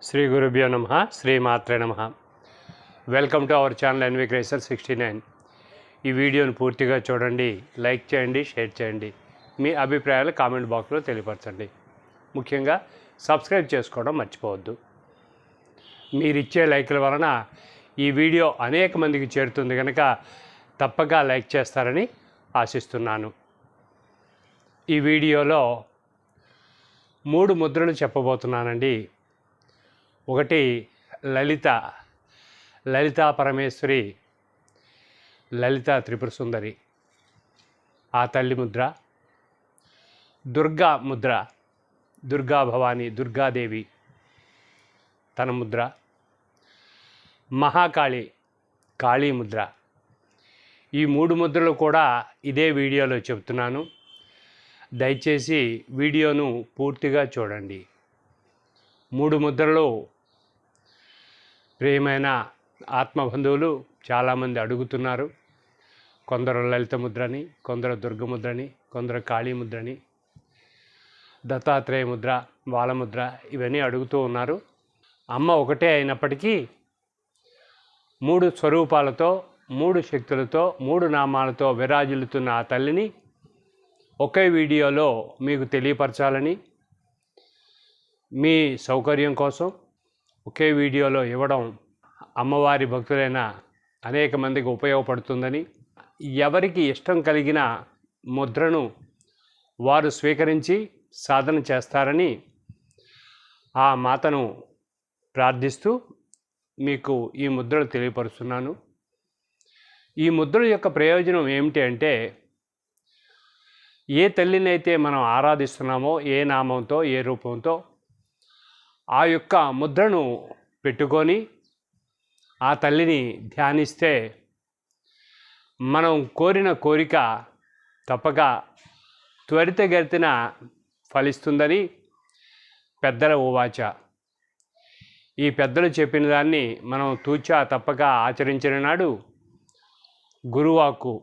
శ్రీ గురుభ్యో నమః శ్రీ మాత్రే నమః. Welcome to our channel NV క్రేసర్ 69. ఈ వీడియోని పూర్తిగా చూడండి, లైక్ చేయండి, షేర్ చేయండి, మీ అభిప్రాయాలు కామెంట్ బాక్స్లో తెలియపరచండి. ముఖ్యంగా సబ్స్క్రైబ్ చేసుకోవడం మర్చిపోవద్దు. మీరిచ్చే లైక్ల వలన ఈ వీడియో అనేక మందికి చేరుతుంది కనుక తప్పక లైక్ చేస్తారని ఆశిస్తున్నాను. ఈ వీడియోలో 3 ముద్రలు చెప్పబోతున్నానండి. ఒకటి లలితా పరమేశ్వరి, లలితా త్రిపుర సుందరి, ఆ తల్లి ముద్ర. దుర్గా ముద్ర, దుర్గా భవాని, దుర్గాదేవి తన ముద్ర. మహాకాళి, కాళీ ముద్ర. ఈ 3 ముద్రలు కూడా ఇదే వీడియోలో చెప్తున్నాను. దయచేసి వీడియోను పూర్తిగా చూడండి. 3 ముద్రలు ప్రియమైన ఆత్మబంధువులు చాలామంది అడుగుతున్నారు. కొందరు లలిత ముద్రని, కొందరు దుర్గముద్రని, కొందరు కాళీ ముద్రని, దత్తాత్రేయ ముద్ర, బాలముద్ర ఇవన్నీ అడుగుతూ ఉన్నారు. అమ్మ ఒకటే అయినప్పటికీ 3 స్వరూపాలతో, 3 శక్తులతో, 3 నామాలతో విరాజిల్లుతున్న ఆ తల్లిని ఒకే వీడియోలో మీకు తెలియపరచాలని, మీ సౌకర్యం కోసం ఒకే వీడియోలో ఇవ్వడం అమ్మవారి భక్తులైన అనేక మందికి ఉపయోగపడుతుందని, ఎవరికి ఇష్టం కలిగిన ముద్రను వారు స్వీకరించి సాధన చేస్తారని ఆ మాతను ప్రార్థిస్తూ మీకు ఈ ముద్రలు తెలియపరుస్తున్నాను. ఈ ముద్రల యొక్క ప్రయోజనం ఏమిటి అంటే, ఏ తల్లినైతే మనం ఆరాధిస్తున్నామో, ఏ నామంతో, ఏ రూపంతో ఆ యొక్క ముద్రను పెట్టుకొని ఆ తల్లిని ధ్యానిస్తే మనం కోరిన కోరిక తప్పక త్వరితగతిన ఫలిస్తుందని పెద్దల ఉవాచ. ఈ పెద్దలు చెప్పిన దాన్ని మనం తూచా తప్పక ఆచరించిన నాడు గురువాక్కు,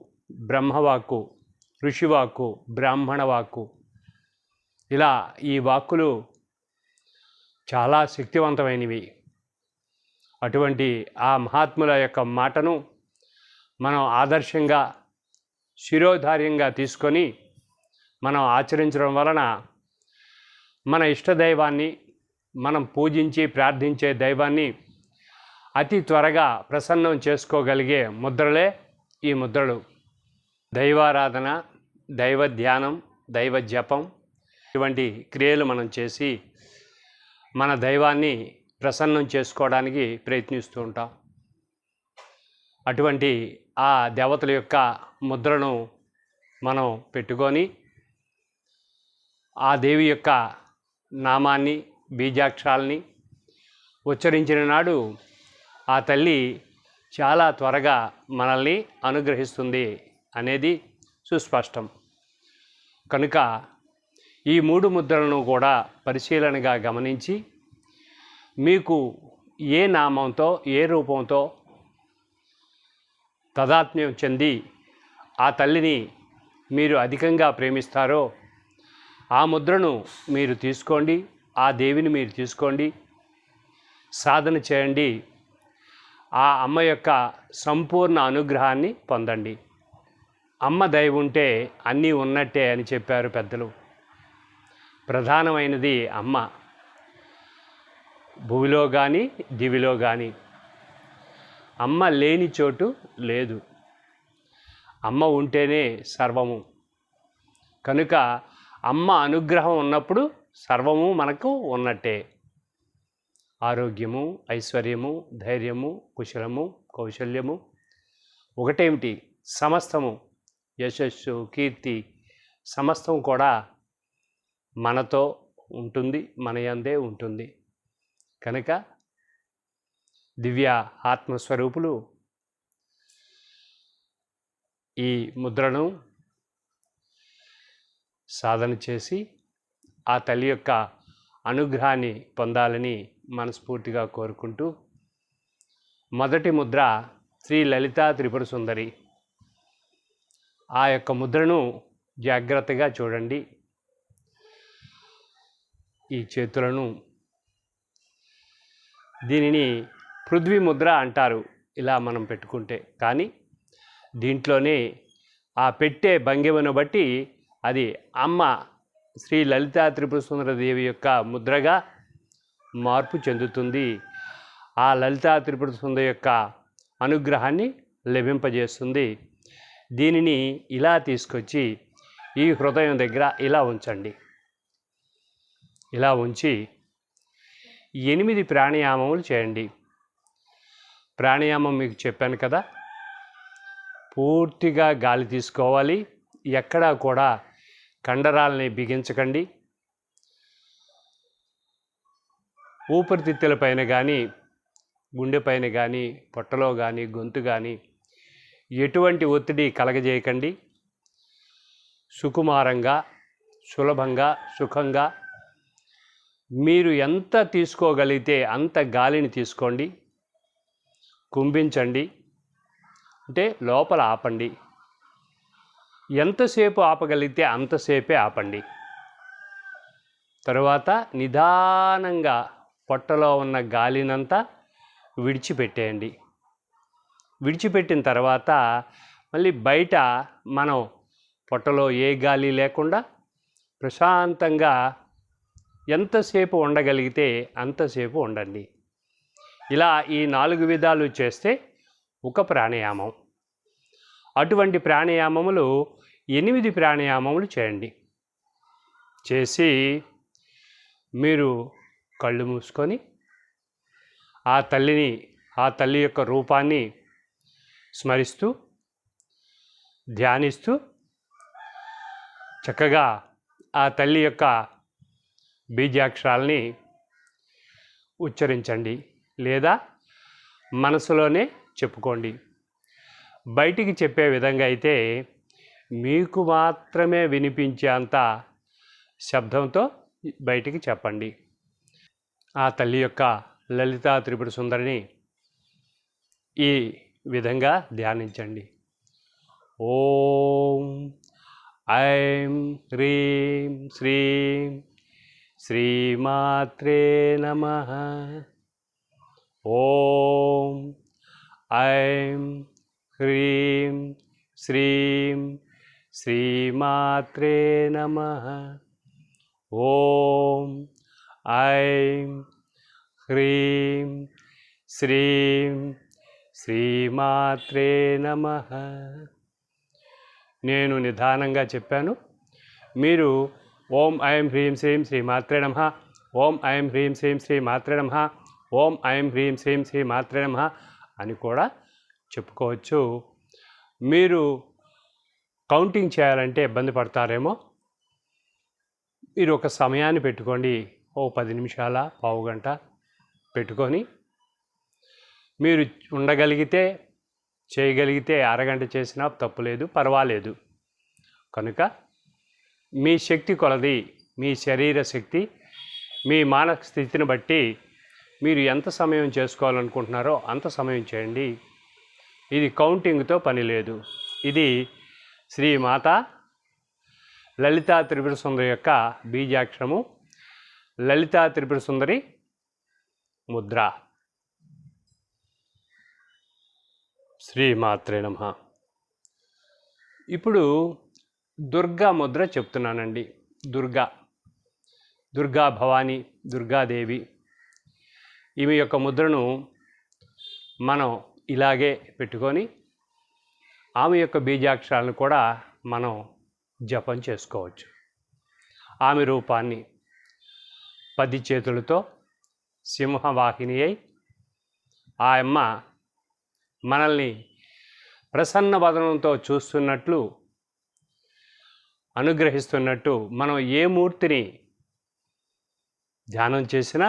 బ్రహ్మవాక్కు, ఋషివాక్కు, బ్రాహ్మణ వాక్కు, ఇలా ఈ వాక్కులు చాలా శక్తివంతమైనవి. అటువంటి ఆ మహాత్ముల యొక్క మాటను మనం ఆదర్శంగా, శిరోధార్యంగా తీసుకొని మనం ఆచరించడం వలన మన ఇష్టదైవాన్ని, మనం పూజించి ప్రార్థించే దైవాన్ని అతి త్వరగా ప్రసన్నం చేసుకోగలిగే ముద్రలే ఈ ముద్రలు. దైవారాధన, దైవ ధ్యానం, దైవ జపం ఇటువంటి క్రియలు మనం చేసి మన దైవాన్ని ప్రసన్నం చేసుకోవడానికి ప్రయత్నిస్తూ ఉంటాం. అటువంటి ఆ దేవతల యొక్క ముద్రను మనం పెట్టుకొని ఆ దేవి యొక్క నామాన్ని, బీజాక్షరాల్ని ఉచ్చరించిన నాడు ఆ తల్లి చాలా త్వరగా మనల్ని అనుగ్రహిస్తుంది అనేది సుస్పష్టం. కనుక ఈ 3 ముద్రలను కూడా పరిశీలనగా గమనించి మీకు ఏ నామంతో, ఏ రూపంతో తదాత్మ్యం చెంది ఆ తల్లిని మీరు అధికంగా ప్రేమిస్తారో ఆ ముద్రను మీరు తీసుకోండి, ఆ దేవిని మీరు తీసుకోండి, సాధన చేయండి, ఆ అమ్మ యొక్క సంపూర్ణ అనుగ్రహాన్ని పొందండి. అమ్మ దయ ఉంటే అన్నీ ఉన్నట్టే అని చెప్పారు పెద్దలు. ప్రధానమైనది అమ్మ. భూమిలో కానీ, దివిలో కానీ అమ్మ లేని చోటు లేదు. అమ్మ ఉంటేనే సర్వము. కనుక అమ్మ అనుగ్రహం ఉన్నప్పుడు సర్వము మనకు ఉన్నట్టే. ఆరోగ్యము, ఐశ్వర్యము, ధైర్యము, కుశలము, కౌశల్యము ఒకటేమిటి, సమస్తము, యశస్సు, కీర్తి సమస్తం కూడా మనతో ఉంటుంది, మన యందే ఉంటుంది. కనుక దివ్య ఆత్మస్వరూపులు ఈ ముద్రను సాధన చేసి ఆ తల్లి యొక్క అనుగ్రహాన్ని పొందాలని మనస్ఫూర్తిగా కోరుకుంటూ, మొదటి ముద్ర శ్రీ లలితా త్రిపుర సుందరి. ఆ యొక్క ముద్రను జాగ్రత్తగా చూడండి. ఈ చేతులను దీనిని పృథ్వీ ముద్ర అంటారు ఇలా మనం పెట్టుకుంటే. కానీ దీంట్లోనే ఆ పెట్టే భంగిమను బట్టి అది అమ్మ శ్రీ లలితా త్రిపుర సుందరదేవి యొక్క ముద్రగా మార్పు చెందుతుంది. ఆ లలితా త్రిపుర సుందరి యొక్క అనుగ్రహాన్ని లభింపజేస్తుంది. దీనిని ఇలా తీసుకొచ్చి ఈ హృదయం దగ్గర ఇలా ఉంచండి. ఇలా ఉంచి 8 ప్రాణాయామములు చేయండి. ప్రాణాయామం మీకు చెప్పాను కదా, పూర్తిగా గాలి తీసుకోవాలి. ఎక్కడా కూడా కండరాలని బిగించకండి. ఊపిరితిత్తుల పైన కానీ, గుండె పైన కానీ, పొట్టలో కానీ, గొంతు కానీ ఎటువంటి ఒత్తిడి కలగజేయకండి. సుకుమారంగా, సులభంగా, సుఖంగా మీరు ఎంత తీసుకోగలిగితే అంత గాలిని తీసుకోండి. కుంభించండి, అంటే లోపల ఆపండి. ఎంతసేపు ఆపగలిగితే అంతసేపే ఆపండి. తరువాత నిదానంగా పొట్టలో ఉన్న గాలినంతా విడిచిపెట్టేయండి. విడిచిపెట్టిన తర్వాత మళ్ళీ బయట మనం పొట్టలో ఏ గాలి లేకుండా ప్రశాంతంగా ఎంతసేపు ఉండగలిగితే అంతసేపు ఉండండి. ఇలా ఈ 4 విధాలు చేస్తే ఒక ప్రాణాయామం. అటువంటి ప్రాణాయామములు 8 ప్రాణాయామములు చేయండి. చేసి మీరు కళ్ళు మూసుకొని ఆ తల్లి యొక్క రూపాన్ని స్మరిస్తూ ధ్యానిస్తూ చక్కగా ఆ తల్లి యొక్క బీజాక్షరాల్ని ఉచ్చరించండి, లేదా మనసులోనే చెప్పుకోండి. బయటికి చెప్పే విధంగా అయితే మీకు మాత్రమే వినిపించేంత శబ్దంతో బయటికి చెప్పండి. ఆ తల్లి యొక్క లలితా త్రిపుర సుందరిని ఈ విధంగా ధ్యానించండి. ఓం ఐం హ్రీం శ్రీం శ్రీమాత్రే నమః. ఓం ఐం హ్రీం శ్రీం శ్రీమాత్రే నమః. ఓం ఐం హ్రీం శ్రీం శ్రీమాత్రే నమః. నేను నిదానంగా చెప్పాను. మీరు ఓం ఐం హ్రీం శ్రీం శ్రీమాత్రే నమః, ఓం ఐం హ్రీం శ్రీం శ్రీమాత్రే నమః, ఓం ఐం హ్రీం శ్రీం శ్రీమాత్రే నమః అని కూడా చెప్పుకోవచ్చు. మీరు కౌంటింగ్ చేయాలంటే ఇబ్బంది పడతారేమో. మీరు ఒక సమయాన్ని పెట్టుకోండి. 10 నిమిషాల, పావు గంట పెట్టుకొని మీరు ఉండగలిగితే చేయగలిగితే అరగంట చేసినా తప్పులేదు, పర్వాలేదు. కనుక మీ శక్తి కొలది, మీ శరీర శక్తి, మీ మానసిక స్థితిని బట్టి మీరు ఎంత సమయం చేసుకోవాలనుకుంటున్నారో అంత సమయం చేయండి. ఇది కౌంటింగ్తో పని లేదు. ఇది శ్రీమాత లలితా త్రిపుర సుందరి యొక్క బీజాక్షరము, లలితా త్రిపుర సుందరి ముద్ర. శ్రీమాత్రే నమః. ఇప్పుడు దుర్గా ముద్ర చెప్తున్నానండి. దుర్గా భవానీ, దుర్గాదేవి, ఈమె యొక్క ముద్రను మనం ఇలాగే పెట్టుకొని ఆమె యొక్క బీజాక్షరాలను కూడా మనం జపం చేసుకోవచ్చు. ఆమె రూపాన్ని 10 చేతులతో సింహవాహిని అయి ఆ అమ్మ మనల్ని ప్రసన్న వదనంతో చూస్తున్నట్లు, అనుగ్రహిస్తున్నట్టు, మనం ఏ మూర్తిని ధ్యానం చేసినా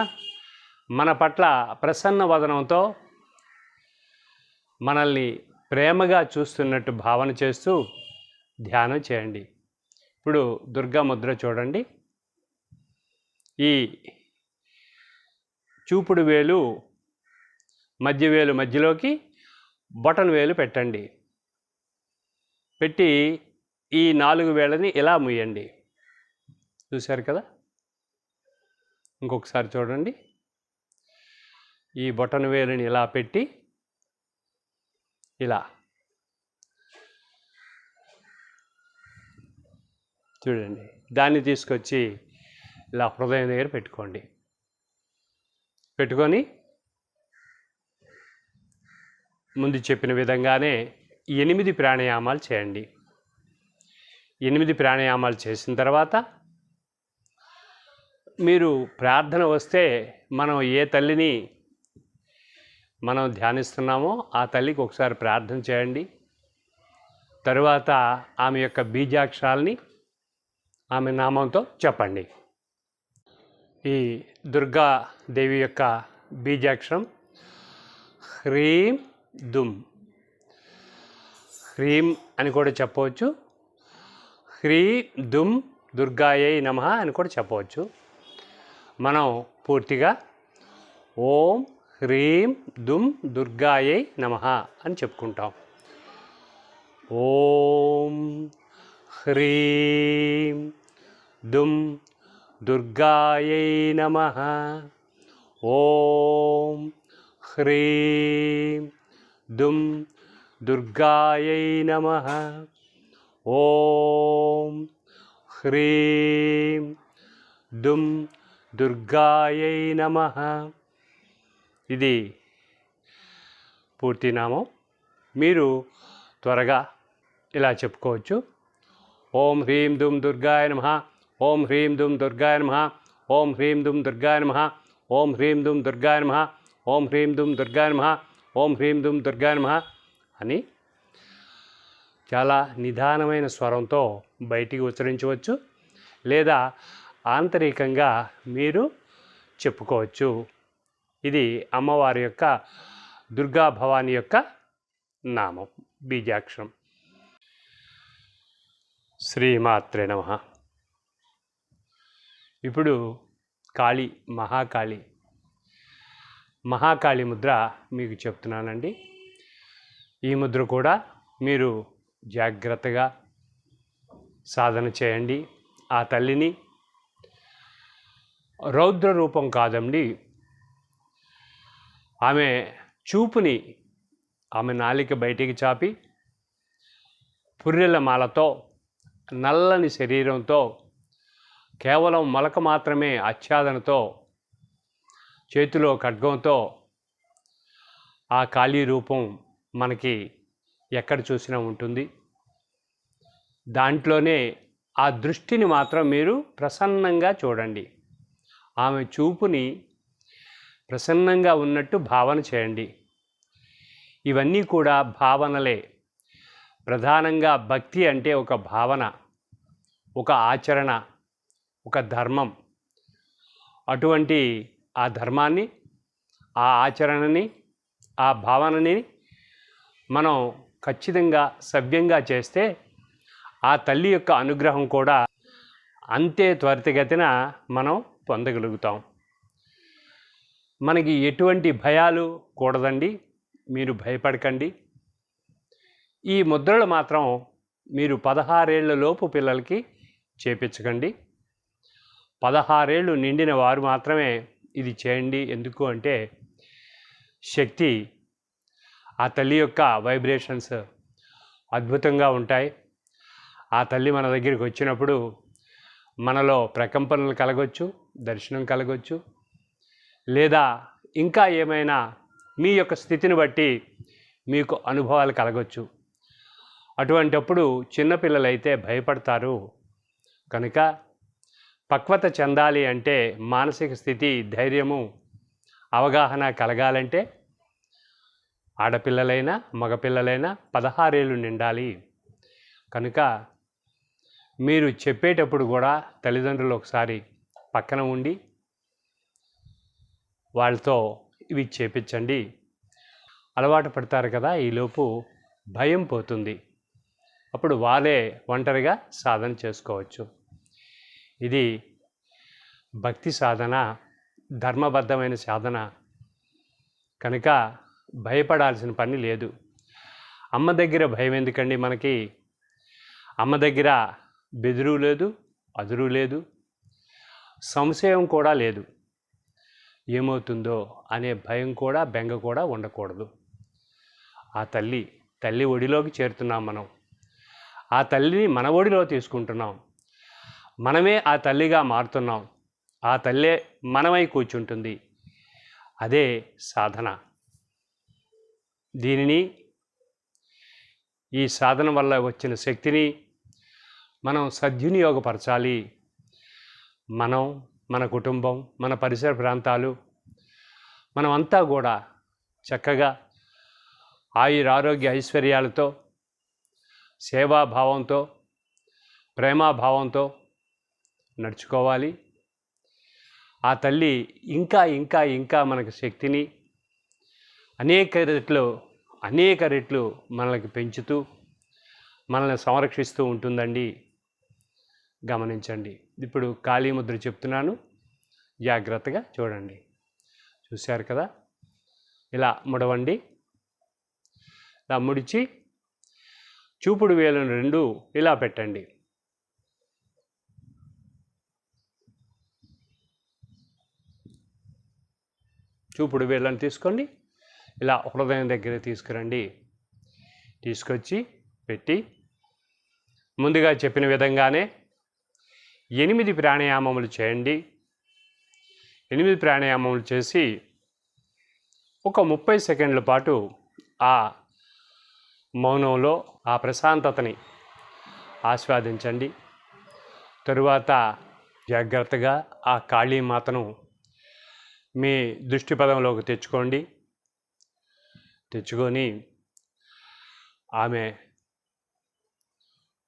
మన పట్ల ప్రసన్న వదనంతో మనల్ని ప్రేమగా చూస్తున్నట్టు భావన చేస్తూ ధ్యానం చేయండి. ఇప్పుడు దుర్గా ముద్ర చూడండి. ఈ చూపుడు వేలు, మధ్య వేలు మధ్యలోకి బొటన వేలు పెట్టండి. పెట్టి ఈ 4 వేళ్ళని ఇలా మూయండి. చూశారు కదా? ఇంకొకసారి చూడండి. ఈ బొటన వేలుని ఇలా పెట్టి ఇలా చూడండి, దాన్ని తీసుకొచ్చి ఇలా హృదయం దగ్గర పెట్టుకోండి. పెట్టుకొని ముందు చెప్పిన విధంగానే 8 ప్రాణాయామాలు చేయండి. 8 ప్రాణాయామాలు చేసిన తర్వాత మీరు ప్రార్థన వస్తే మనం ఏ తల్లిని మనం ధ్యానిస్తున్నామో ఆ తల్లికి ఒకసారి ప్రార్థన చేయండి. తరువాత ఆమె యొక్క బీజాక్షరాల్ని ఆమె నామంతో చెప్పండి. ఈ దుర్గాదేవి యొక్క బీజాక్షరం హ్రీం దుమ్. హ్రీం అని కూడా చెప్పవచ్చు, హ్రీ దుమ్ దుర్గాయై నమః అని కూడా చెప్పవచ్చు. మనం పూర్తిగా ఓం హ్రీం దుమ్ దుర్గాయై నమః అని చెప్పుకుంటాం. ఓం హ్రీం దుమ్ దుర్గాయై నమః. ఓం హ్రీం దుమ్ దుర్గాయై నమః. ఓం హ్రీం దుమ్ దుర్గాయై నమః. ఇది పూర్తి నామం. మీరు త్వరగా ఇలా చెప్పుకోవచ్చు. ఓం హ్రీం దుమ్ దుర్గాయ నమః. ఓం హ్రీం దుమ్ దుర్గాయ నమః. ఓం హ్రీం దుమ్ దుర్గాయ నమః. ఓం హ్రీం దుమ్ దుర్గాయ నమః. ఓం హ్రీం దుమ్ దుర్గాయ నమః. ఓం హ్రీం దుమ్ దుర్గాయ నమః అని చాలా నిదానమైన స్వరంతో బయటికి ఉచ్చరించవచ్చు, లేదా ఆంతరికంగా మీరు చెప్పుకోవచ్చు. ఇది అమ్మవారి యొక్క దుర్గా భవాని యొక్క నామం, బీజాక్షరం. శ్రీమాత్రే నమః. ఇప్పుడు కాళీ, మహాకాళి ముద్ర మీకు చెప్తున్నానండి. ఈ ముద్ర కూడా మీరు జాగ్రత్తగా సాధన చేయండి. ఆ తల్లిని రౌద్ర రూపం కాదండి, ఆమె చూపుని, ఆమె నాలిక బయటికి చాపి పుర్రెల మాలతో, నల్లని శరీరంతో, కేవలం మొలక మాత్రమే ఆచ్ఛాదనతో, చేతిలో ఖడ్గంతో ఆ కాళీ రూపం మనకి ఎక్కడ చూసినా ఉంటుంది. దాంట్లోనే ఆ దృష్టిని మాత్రం మీరు ప్రసన్నంగా చూడండి. ఆమె చూపుని ప్రసన్నంగా ఉన్నట్టు భావన చేయండి. ఇవన్నీ కూడా భావనలే. ప్రధానంగా భక్తి అంటే ఒక భావన, ఒక ఆచరణ, ఒక ధర్మం. అటువంటి ఆ ధర్మాన్ని, ఆ ఆచరణని, ఆ భావనని మనం ఖచ్చితంగా సవ్యంగా చేస్తే ఆ తల్లి యొక్క అనుగ్రహం కూడా అంతే త్వరితగతిన మనం పొందగలుగుతాం. మనకి ఎటువంటి భయాలు కూడదండి, మీరు భయపడకండి. ఈ ముద్రలు మాత్రం మీరు 16 ఏళ్ల లోపు పిల్లలకి చేపించకండి. 16 ఏళ్ళు నిండిన వారు మాత్రమే ఇది చేయండి. ఎందుకు అంటే శక్తి, ఆ తల్లి యొక్క వైబ్రేషన్స్ అద్భుతంగా ఉంటాయి. ఆ తల్లి మన దగ్గరికి వచ్చినప్పుడు మనలో ప్రకంపనలు కలగొచ్చు, దర్శనం కలగొచ్చు, లేదా ఇంకా ఏమైనా మీ యొక్క స్థితిని బట్టి మీకు అనుభవాలు కలగొచ్చు. అటువంటప్పుడు చిన్నపిల్లలైతే భయపడతారు. కనుక పక్వత చెందాలి అంటే, మానసిక స్థితి, ధైర్యము, అవగాహన కలగాలంటే ఆడపిల్లలైనా మగపిల్లలైనా 16 ఏళ్ళు నిండాలి. కనుక మీరు చెప్పేటప్పుడు కూడా తల్లిదండ్రులు ఒకసారి పక్కన ఉండి వాళ్ళతో ఇవి చేపించండి. అలవాటు పడతారు కదా, ఈలోపు భయం పోతుంది. అప్పుడు వాళ్ళే ఒంటరిగా సాధన చేసుకోవచ్చు. ఇది భక్తి సాధన, ధర్మబద్ధమైన సాధన. కనుక భయపడాల్సిన పని లేదు. అమ్మ దగ్గర భయం ఎందుకండి మనకి? అమ్మ దగ్గర బెదురు లేదు, అదురు లేదు, సంశయం కూడా లేదు. ఏమవుతుందో అనే భయం కూడా బెంగ కూడా ఉండకూడదు. ఆ తల్లి ఒడిలోకి చేరుతున్నాం మనం. ఆ తల్లిని మన ఒడిలో తీసుకుంటున్నాం. మనమే ఆ తల్లిగా మారుతున్నాం. ఆ తల్లే మనమై కూర్చుంటుంది. అదే సాధన. ఈ సాధన వల్ల వచ్చిన శక్తిని మనం సద్వినియోగపరచాలి. మనం, మన కుటుంబం, మన పరిసర ప్రాంతాలు, మనమంతా కూడా చక్కగా ఆయురారోగ్య ఐశ్వర్యాలతో, సేవాభావంతో, ప్రేమాభావంతో నడుచుకోవాలి. ఆ తల్లి ఇంకా ఇంకా ఇంకా మనకు శక్తిని అనేక రెట్లు మనల్ని పెంచుతూ మనల్ని సంరక్షిస్తూ ఉంటుందండి. గమనించండి. ఇప్పుడు కాళీ ముద్ర చెప్తున్నాను, జాగ్రత్తగా చూడండి. చూశారు కదా? ఇలా ముడవండి. ఇలా ముడిచి చూపుడు వేలును రెండు ఇలా పెట్టండి. చూపుడు వేళ్ళని తీసుకోండి. ఇలా హృదయం దగ్గర తీసుకురండి. తీసుకొచ్చి పెట్టి ముందుగా చెప్పిన విధంగానే 8 ప్రాణాయామములు చేయండి. 8 ప్రాణాయామములు చేసి ఒక 30 సెకండ్ల పాటు ఆ మౌనంలో ఆ ప్రశాంతతని ఆస్వాదించండి. తరువాత జాగ్రత్తగా ఆ కాళీమాతను మీ దృష్టిపదంలోకి తెచ్చుకొని ఆమె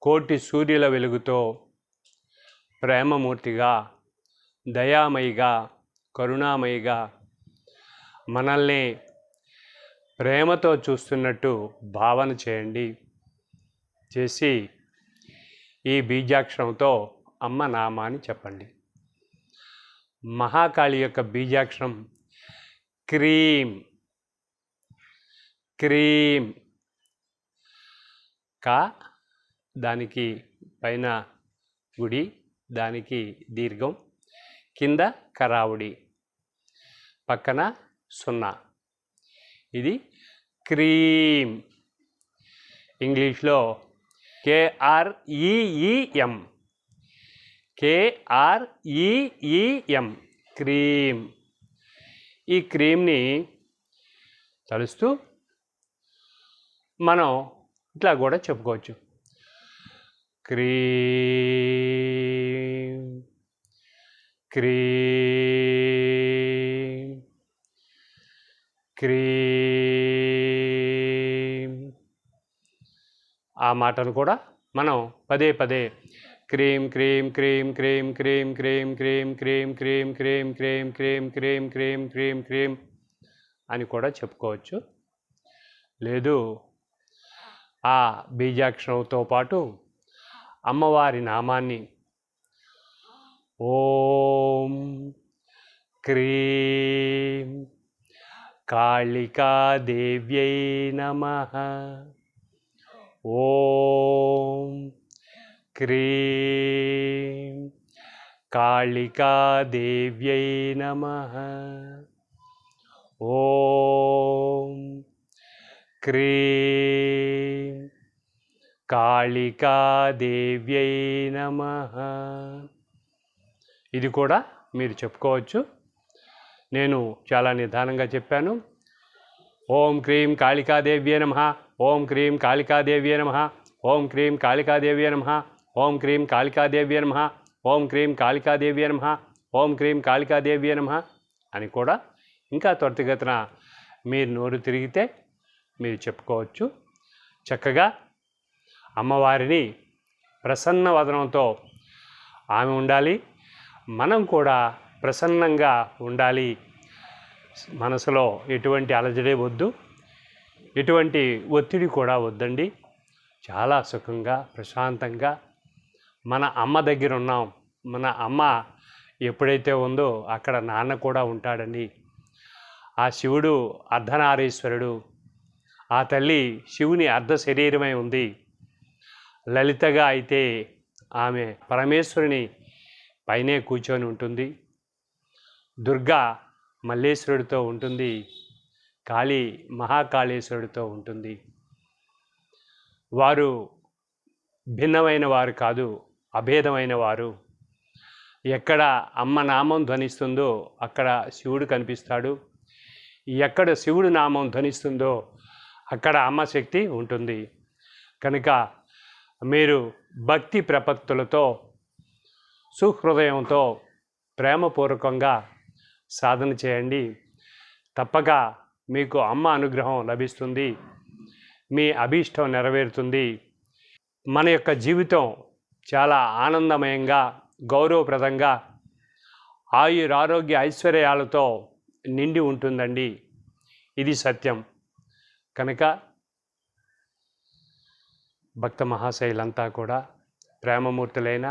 కోటి సూర్యుల వెలుగుతో ప్రేమమూర్తిగా, దయామయిగా, కరుణామయిగా మనల్ని ప్రేమతో చూస్తున్నట్టు భావన చేయండి. చేసి ఈ బీజాక్షరంతో అమ్మ నామాన్ని చెప్పండి. మహాకాళి యొక్క బీజాక్షరం క్రీం. క్రీం. కా, దానికి పైన గుడి, దానికి దీర్ఘం, కింద కరావుడి, పక్కన 0. ఇది క్రీం. ఇంగ్లీష్లో KREEM. KREEM. క్రీం. ఈ క్రీంని తలుస్తూ మనం ఇట్లా కూడా చెప్పుకోవచ్చు. Cream cream cream. ఆ మాటను కూడా మనం పదే పదే cream cream cream cream cream cream cream cream cream cream cream cream cream cream cream cream అని కూడా చెప్పుకోవచ్చు. లేదు, ఆ బీజాక్షరంతో పాటు అమ్మవారి నామాన్ని ఓం క్రీం కాళికాదేవ్యై నమః. ఓం క్రీం కాళికాదేవ్యై నమః. ఓం క్రీం కాళికాదేవ్యై నమః. ఇది కూడా మీరు చెప్పుకోవచ్చు. నేను చాలా నిదానంగా చెప్పాను. ఓం క్రీం కాళికాదేవ్యై నమః. ఓం క్రీం కాళికాదేవ్యై నమః. ఓం క్రీం కాళికాదేవ్యై నమః. ఓం క్రీం కాళికాదేవ్యై నమః. ఓం క్రీం కాళికాదేవ్యై నమః. ఓం క్రీం కాళికాదేవ్యై నమః అని కూడా ఇంకా త్వరితగతిన మీరు నోరు తిరిగితే మీరు చెప్పుకోవచ్చు. చక్కగా అమ్మవారిని ప్రసన్న వదనంతో ఆమె ఉండాలి. మనం కూడా ప్రసన్నంగా ఉండాలి. మనసులో ఎటువంటి అలజడే వద్దు, ఎటువంటి ఒత్తిడి కూడా వద్దండి. చాలా సుఖంగా, ప్రశాంతంగా మన అమ్మ దగ్గర ఉన్నాం. మన అమ్మ ఎప్పుడైతే ఉందో అక్కడ నాన్న కూడా ఉంటాడండి. ఆ శివుడు అర్ధనారీశ్వరుడు, ఆ తల్లి శివుని అర్ధ శరీరమై ఉంది. లలితగా అయితే ఆమె పరమేశ్వరుని పైనే కూర్చొని ఉంటుంది. దుర్గా మల్లేశ్వరుడితో ఉంటుంది, కాళీ మహాకాళేశ్వరుడితో ఉంటుంది. వారు భిన్నమైన వారు కాదు, అభేదమైన వారు. ఎక్కడ అమ్మ నామం ధ్వనిస్తుందో అక్కడ శివుడు కనిపిస్తాడు. ఎక్కడ శివుడు నామం ధ్వనిస్తుందో అక్కడ అమ్మ శక్తి ఉంటుంది. కనుక మీరు భక్తి ప్రపత్తులతో సుహృదయంతో ప్రేమపూర్వకంగా సాధన చేయండి. తప్పక మీకు అమ్మ అనుగ్రహం లభిస్తుంది, మీ అభీష్టం నెరవేరుతుంది. మన యొక్క జీవితం చాలా ఆనందమయంగా, గౌరవప్రదంగా, ఆయురారోగ్య ఐశ్వర్యాలతో నిండి ఉంటుందండి. ఇది సత్యం. కనుక భక్త మహాశైలంతా కూడా ప్రేమమూర్తులైన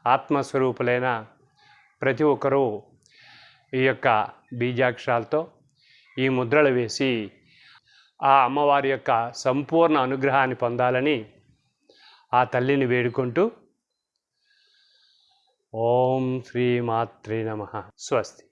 ఆత్మస్వరూపులైన ప్రతి ఒక్కరూ ఈ యొక్క బీజాక్షరాలతో ఈ ముద్రలు వేసి ఆ అమ్మవారి యొక్క సంపూర్ణ అనుగ్రహాన్ని పొందాలని ఆ తల్లిని వేడుకుంటూ ఓం శ్రీ మాత్రే నమః. స్వస్తి.